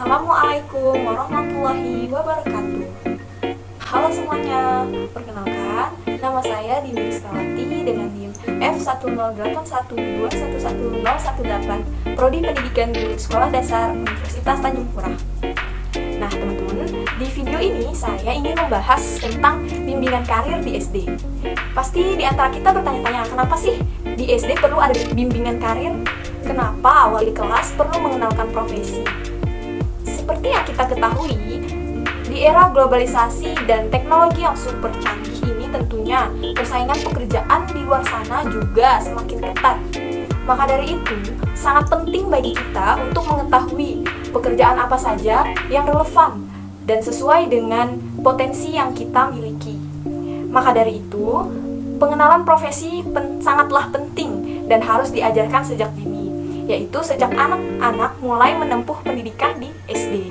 Assalamualaikum warahmatullahi wabarakatuh. Halo semuanya, perkenalkan, nama saya Dini Rizkawati dengan NIM F10812110118, Prodi Pendidikan Guru Sekolah Dasar Universitas Tanjung Pura. Nah teman-teman, di video ini saya ingin membahas tentang bimbingan karir di SD. Pasti di antara kita bertanya-tanya, kenapa sih di SD perlu ada bimbingan karir? Kenapa wali kelas perlu mengenalkan profesi? Seperti yang kita ketahui, di era globalisasi dan teknologi yang super canggih ini tentunya persaingan pekerjaan di luar sana juga semakin ketat. Maka dari itu, sangat penting bagi kita untuk mengetahui pekerjaan apa saja yang relevan dan sesuai dengan potensi yang kita miliki. Maka dari itu, pengenalan profesi sangatlah penting dan harus diajarkan sejak dini, yaitu sejak anak-anak mulai menempuh pendidikan di SD.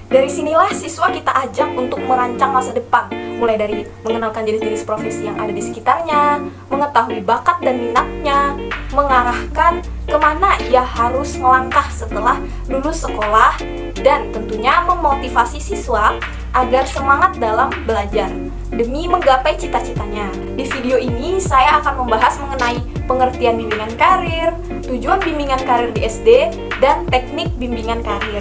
Dari sinilah siswa kita ajak untuk merancang masa depan, mulai dari mengenalkan jenis-jenis profesi yang ada di sekitarnya, mengetahui bakat dan minatnya, mengarahkan kemana ia harus melangkah setelah lulus sekolah, dan tentunya memotivasi siswa agar semangat dalam belajar demi menggapai cita-citanya. Di video ini saya akan membahas mengenai pengertian bimbingan karir, tujuan bimbingan karir di SD, dan teknik bimbingan karir.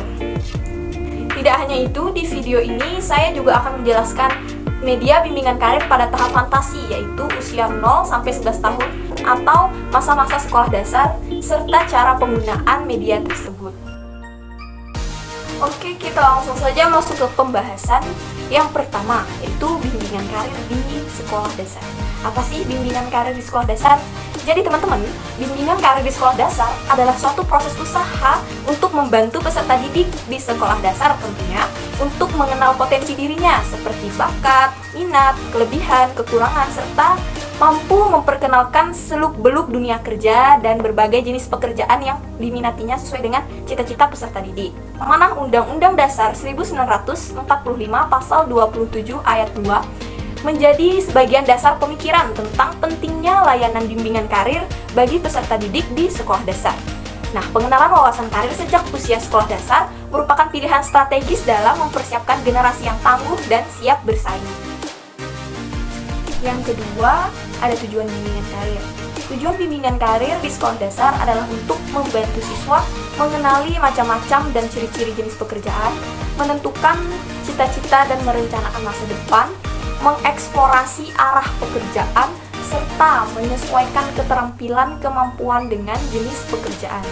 Tidak hanya itu, di video ini saya juga akan menjelaskan media bimbingan karir pada tahap fantasi, yaitu usia 0 sampai 11 tahun atau masa-masa sekolah dasar, serta cara penggunaan media tersebut. Oke, kita langsung saja masuk ke pembahasan. Yang pertama, yaitu bimbingan karir di sekolah dasar. Apa sih bimbingan karir di sekolah dasar? Jadi teman-teman, bimbingan karir di sekolah dasar adalah suatu proses usaha untuk membantu peserta didik di sekolah dasar tentunya untuk mengenal potensi dirinya seperti bakat, minat, kelebihan, kekurangan, serta mampu memperkenalkan seluk-beluk dunia kerja dan berbagai jenis pekerjaan yang diminatinya sesuai dengan cita-cita peserta didik. Amanah Undang-Undang Dasar 1945 Pasal 27 Ayat 2 menjadi sebagian dasar pemikiran tentang pentingnya layanan bimbingan karir bagi peserta didik di sekolah dasar. Nah, pengenalan wawasan karir sejak usia sekolah dasar merupakan pilihan strategis dalam mempersiapkan generasi yang tangguh dan siap bersaing. Yang kedua, ada tujuan bimbingan karir. Tujuan bimbingan karir di sekolah dasar adalah untuk membantu siswa mengenali macam-macam dan ciri-ciri jenis pekerjaan, menentukan cita-cita dan merencanakan masa depan, mengeksplorasi arah pekerjaan, serta menyesuaikan keterampilan kemampuan dengan jenis pekerjaan.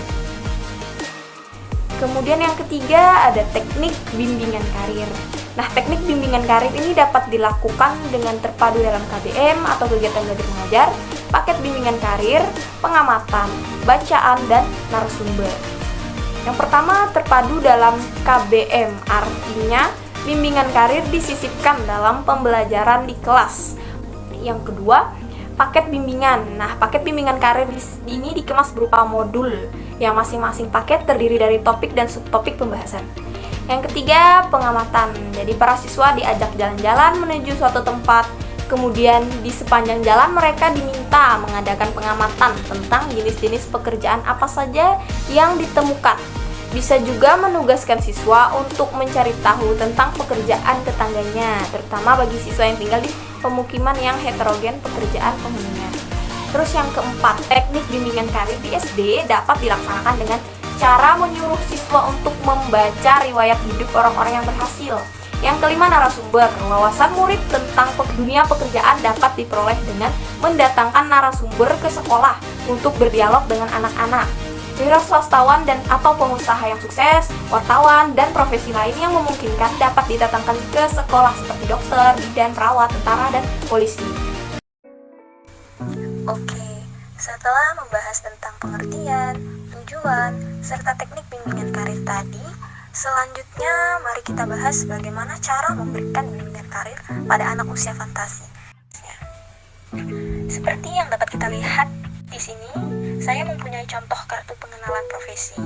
Kemudian yang ketiga ada teknik bimbingan karir. Nah, teknik bimbingan karir ini dapat dilakukan dengan terpadu dalam KBM atau kegiatan belajar mengajar, paket bimbingan karir, pengamatan, bacaan, dan narasumber. Yang pertama, terpadu dalam KBM, artinya bimbingan karir disisipkan dalam pembelajaran di kelas. Yang kedua, paket bimbingan. Nah, paket bimbingan karir ini dikemas berupa modul yang masing-masing paket terdiri dari topik dan subtopik pembahasan. Yang ketiga, pengamatan. Jadi para siswa diajak jalan-jalan menuju suatu tempat. Kemudian di sepanjang jalan mereka diminta mengadakan pengamatan tentang jenis-jenis pekerjaan apa saja yang ditemukan. Bisa juga menugaskan siswa untuk mencari tahu tentang pekerjaan tetangganya, terutama bagi siswa yang tinggal di pemukiman yang heterogen pekerjaan penghuninya. Terus yang keempat, teknik bimbingan karir di SD dapat dilaksanakan dengan cara menyuruh siswa untuk membaca riwayat hidup orang-orang yang berhasil. Yang kelima, narasumber. Wawasan murid tentang dunia pekerjaan dapat diperoleh dengan mendatangkan narasumber ke sekolah untuk berdialog dengan anak-anak. Wira swastawan dan atau pengusaha yang sukses, wartawan, dan profesi lain yang memungkinkan dapat didatangkan ke sekolah seperti dokter, bidan, perawat, tentara, dan polisi. Oke, setelah membahas tentang pengertian, tujuan, serta teknik bimbingan karir tadi, selanjutnya mari kita bahas bagaimana cara memberikan bimbingan karir pada anak usia fantasi. Seperti yang dapat kita lihat di sini, saya mempunyai contoh kartu pengenalan profesi.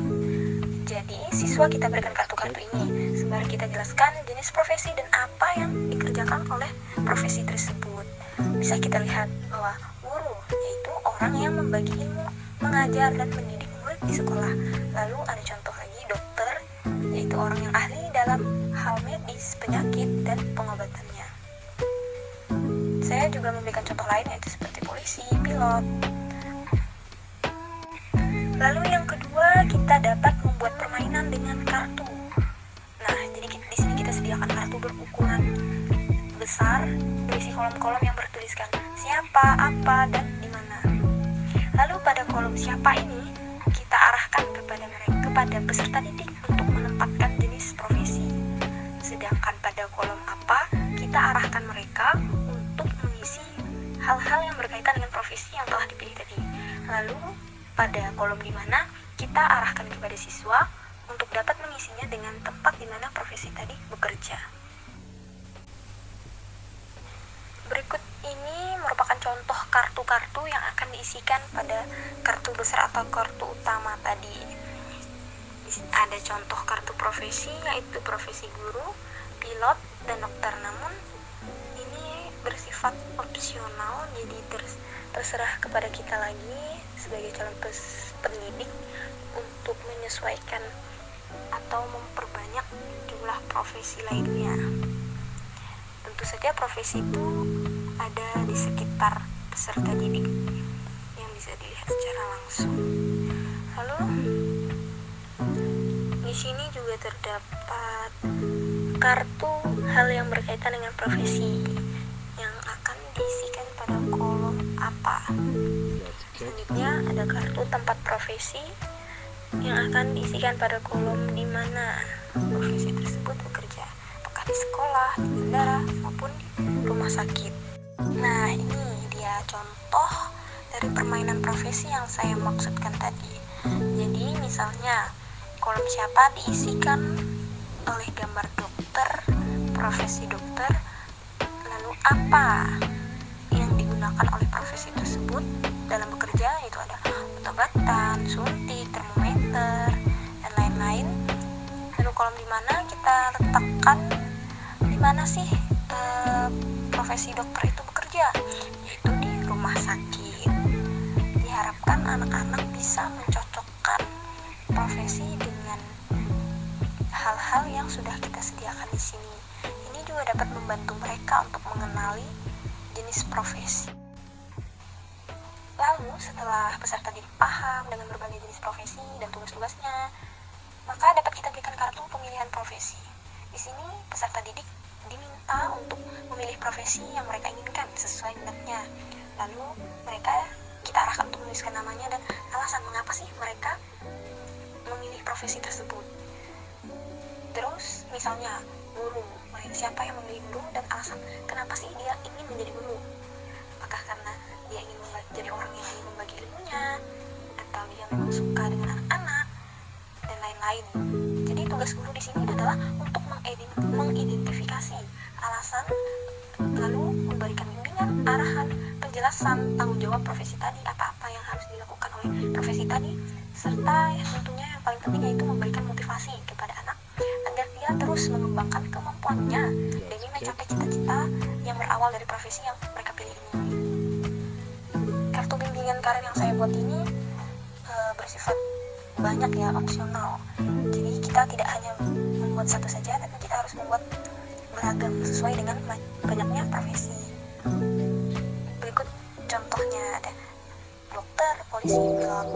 Jadi, siswa kita berikan kartu-kartu ini sembari kita jelaskan jenis profesi dan apa yang dikerjakan oleh profesi tersebut. Bisa kita lihat bahwa guru yaitu orang yang membagi ilmu, mengajar dan mendidik murid di sekolah. Lalu ada contoh lagi dokter, yaitu juga memberikan contoh lain, yaitu seperti polisi, pilot. Lalu yang kedua, kita dapat membuat permainan dengan kartu. Nah, jadi di sini kita sediakan kartu berukuran besar, berisi kolom-kolom yang bertuliskan siapa, apa, dan di mana. Lalu pada kolom siapa ini kita arahkan kepada peserta didik untuk menempatkan jenis profesi. Sedangkan pada kolom apa kita arahkan mereka untuk mengisi hal-hal yang berkaitan dengan profesi yang telah dipilih tadi. Lalu pada kolom di mana kita arahkan kepada siswa untuk dapat mengisinya dengan tempat di mana profesi tadi bekerja. Berikut ini merupakan contoh kartu-kartu yang akan diisikan pada kartu besar atau kartu utama tadi. Ada contoh kartu profesi, yaitu profesi guru, pilot, dan dokter. Namun ini bersifat opsional, jadi terserah kepada kita lagi sebagai calon pendidik untuk menyesuaikan atau memperbanyak jumlah profesi lainnya. Tentu saja profesi itu ada di sekitar peserta didik yang bisa dilihat secara langsung. Lalu di sini juga terdapat kartu hal yang berkaitan dengan profesi yang akan diisikan pada kolom apa. Selanjutnya ada kartu tempat profesi yang akan diisikan pada kolom di mana profesi tersebut bekerja, apakah di sekolah, di bandara, maupun di rumah sakit. Nah, ini dia contoh dari permainan profesi yang saya maksudkan tadi. Jadi misalnya kolom siapa diisikan oleh gambar dokter, profesi dokter, lalu apa yang digunakan oleh profesi tersebut dalam bekerja, yaitu ada obat-obatan, suntik, termometer, dan lain-lain. Lalu kolom di mana kita letakkan di mana sih profesi dokter itu bekerja, yaitu di rumah sakit. Diharapkan anak-anak bisa mencocokkan profesi dengan hal-hal yang sudah kita sediakan di sini. Ini juga dapat membantu mereka untuk mengenali jenis profesi. Lalu setelah peserta didik paham dengan berbagai jenis profesi dan tugas-tugasnya, maka dapat kita berikan kartu pemilihan profesi. Di sini peserta didik diminta untuk memilih profesi yang mereka inginkan sesuai minatnya. Lalu kita arahkan untuk menuliskan namanya dan alasan mengapa sih mereka memilih profesi tersebut. Terus misalnya guru, siapa yang memilih guru dan alasan kenapa sih dia ingin menjadi guru. Apakah karena dia ingin jadi orang yang ingin membagi ilmunya, atau dia memang suka dengan anak-anak, dan lain-lain. Jadi tugas guru di sini adalah untuk mengidentifikasi alasan, lalu memberikan bimbingan, arahan, penjelasan, tanggung jawab profesi tadi, apa-apa yang harus dilakukan oleh profesi tadi, serta tentunya yang paling penting yaitu memberikan motivasi kepada anak agar dia terus mengembangkan kemampuannya demi mencapai cita-cita yang berawal dari profesi yang mereka pilih ini. Kartu bimbingan karir yang saya buat ini bersifat banyak ya, opsional. Jadi kita tidak hanya membuat satu saja, tapi kita harus membuat beragam sesuai dengan banyaknya profesi. Berikut contohnya ada dokter, polisi, pilot.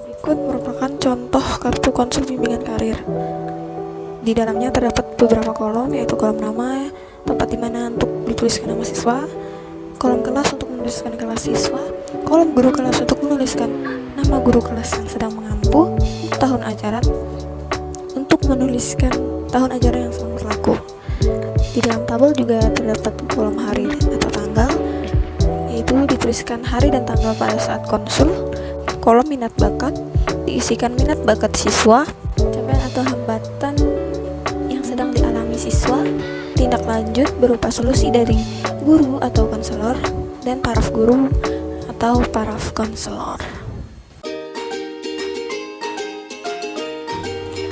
Berikut merupakan contoh kartu konsul bimbingan karir. Di dalamnya terdapat beberapa kolom, yaitu kolom nama, tempat di mana untuk dituliskan nama siswa, kolom kelas untuk menuliskan kelas siswa, kolom guru kelas untuk menuliskan nama guru kelas yang sedang mengampu, tahun ajaran untuk menuliskan tahun ajaran yang sedang berlaku. Di dalam tabel juga terdapat kolom hari atau tanggal, yaitu dituliskan hari dan tanggal pada saat konsul. Kolom minat bakat diisikan minat bakat siswa, capaian atau hambatan yang sedang dialami siswa, tindak lanjut berupa solusi dari guru atau konselor, dan paraf guru atau paraf konselor.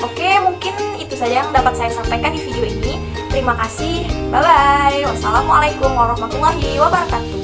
Oke, mungkin itu saja yang dapat saya sampaikan di video ini. Terima kasih. Bye-bye. Wassalamualaikum warahmatullahi wabarakatuh.